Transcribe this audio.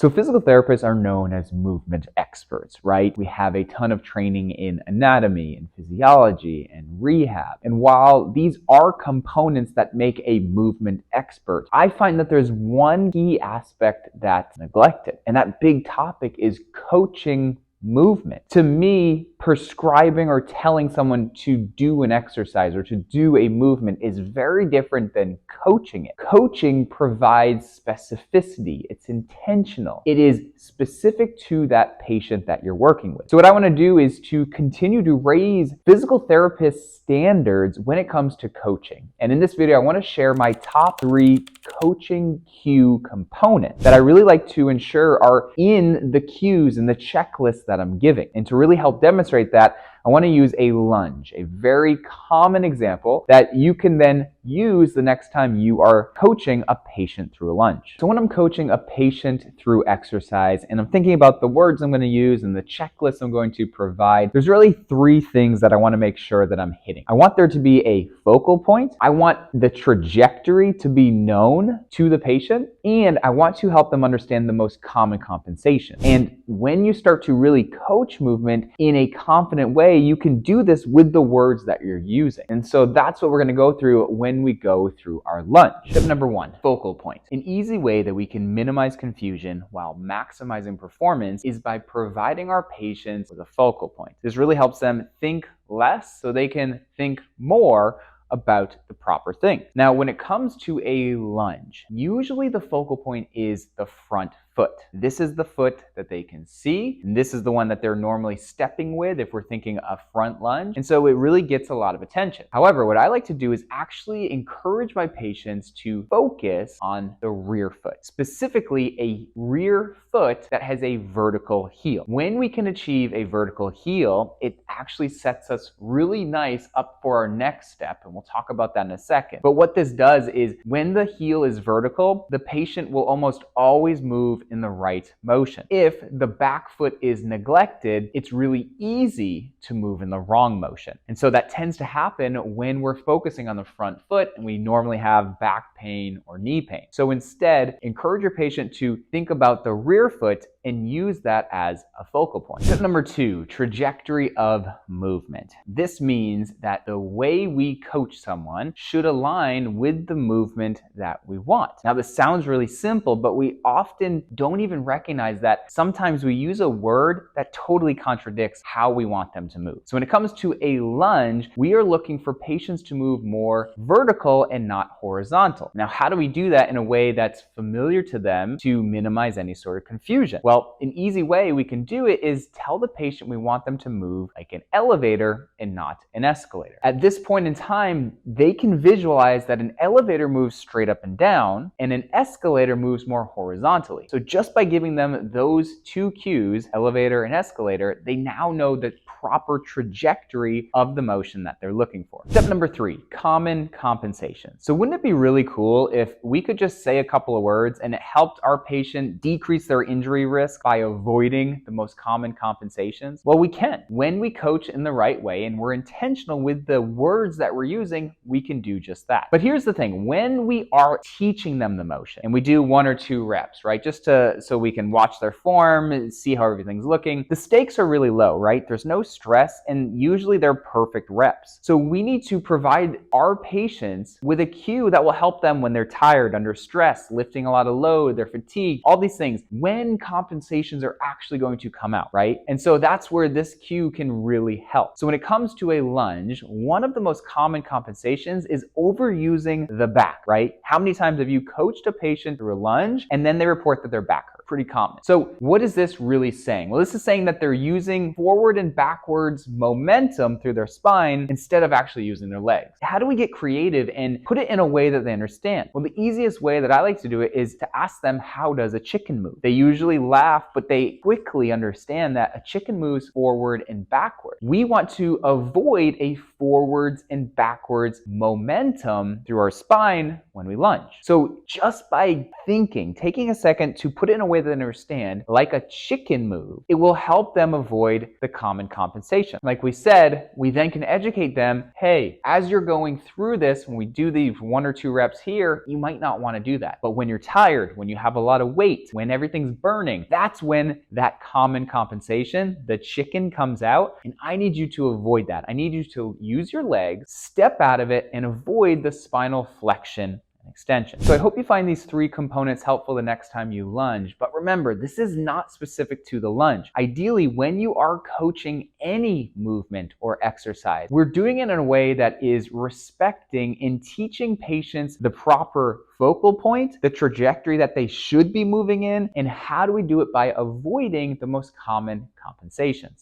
So physical therapists are known as movement experts, right? We have a ton of training in anatomy and physiology and rehab. And while these are components that make a movement expert, I find that there's one key aspect that's neglected. And that big topic is coaching movement. To me, prescribing or telling someone to do an exercise or to do a movement is very different than coaching it. Coaching provides specificity. It's intentional. It is specific to that patient that you're working with. So what I want to do is to continue to raise physical therapist standards when it comes to coaching. And in this video, I want to share my top 3 coaching cue components that I really like to ensure are in the cues and the checklist that I'm giving. And to really help demonstrate that, I want to use a lunge, a very common example that you can then use the next time you are coaching a patient through a lunge. So when I'm coaching a patient through exercise and I'm thinking about the words I'm going to use and the checklist I'm going to provide, there's really 3 things that I want to make sure that I'm hitting. I want there to be a focal point. I want the trajectory to be known to the patient, and I want to help them understand the most common compensation. And when you start to really coach movement in a confident way, you can do this with the words that you're using. And so that's what we're going to go through when we go through our lunge. Tip number 1, focal point. An easy way that we can minimize confusion while maximizing performance is by providing our patients with a focal point. This really helps them think less so they can think more about the proper thing. Now, when it comes to a lunge, usually the focal point is the front foot. This is the foot that they can see, and this is the one that they're normally stepping with if we're thinking a front lunge. And so it really gets a lot of attention. However, what I like to do is actually encourage my patients to focus on the rear foot, specifically a rear foot that has a vertical heel. When we can achieve a vertical heel, it actually sets us really nice up for our next step, and we'll talk about that in a second. But what this does is when the heel is vertical, the patient will almost always move in the right motion. If the back foot is neglected, it's really easy to move in the wrong motion. And so that tends to happen when we're focusing on the front foot and we normally have back pain or knee pain. So instead, encourage your patient to think about the rear foot and use that as a focal point. Tip number 2, trajectory of movement. This means that the way we coach someone should align with the movement that we want. Now, this sounds really simple, but we often don't even recognize that sometimes we use a word that totally contradicts how we want them to move. So when it comes to a lunge, we are looking for patients to move more vertical and not horizontal. Now, how do we do that in a way that's familiar to them to minimize any sort of confusion? Well, an easy way we can do it is tell the patient we want them to move like an elevator and not an escalator. At this point in time, they can visualize that an elevator moves straight up and down and an escalator moves more horizontally. So just by giving them those 2 cues, elevator and escalator, they now know the proper trajectory of the motion that they're looking for. Step number 3, common compensation. So wouldn't it be really cool if we could just say a couple of words and it helped our patient decrease their injury risk by avoiding the most common compensations? Well, we can. When we coach in the right way and we're intentional with the words that we're using, we can do just that. But here's the thing, when we are teaching them the motion and we do 1 or 2 reps, right, just so we can watch their form, see how everything's looking, the stakes are really low, right? There's no stress, and usually they're perfect reps. So we need to provide our patients with a cue that will help them when they're tired, under stress, lifting a lot of load, they're fatigued, all these things, when compensations are actually going to come out, right? And so that's where this cue can really help. So when it comes to a lunge, one of the most common compensations is overusing the back, right? How many times have you coached a patient through a lunge and then they report that their back hurt? Pretty common. So what is this really saying? Well, this is saying that they're using forward and backwards momentum through their spine instead of actually using their legs. How do we get creative and put it in a way that they understand? Well, the easiest way that I like to do it is to ask them, how does a chicken move? They usually laugh, but they quickly understand that a chicken moves forward and backward. We want to avoid a forwards and backwards momentum through our spine when we lunge. So just by thinking, taking a second to put it in a way way they understand, like a chicken move, it will help them avoid the common compensation. Like we said, we then can educate them, hey, as you're going through this, when we do these 1 or 2 reps here, you might not want to do that. But when you're tired, when you have a lot of weight, when everything's burning, that's when that common compensation, the chicken, comes out. And I need you to avoid that. I need you to use your legs, step out of it, and avoid the spinal flexion and extension. So I hope you find these 3 components helpful the next time you lunge. But remember, this is not specific to the lunge. Ideally, when you are coaching any movement or exercise, we're doing it in a way that is respecting and teaching patients the proper focal point, the trajectory that they should be moving in, and how do we do it by avoiding the most common compensations.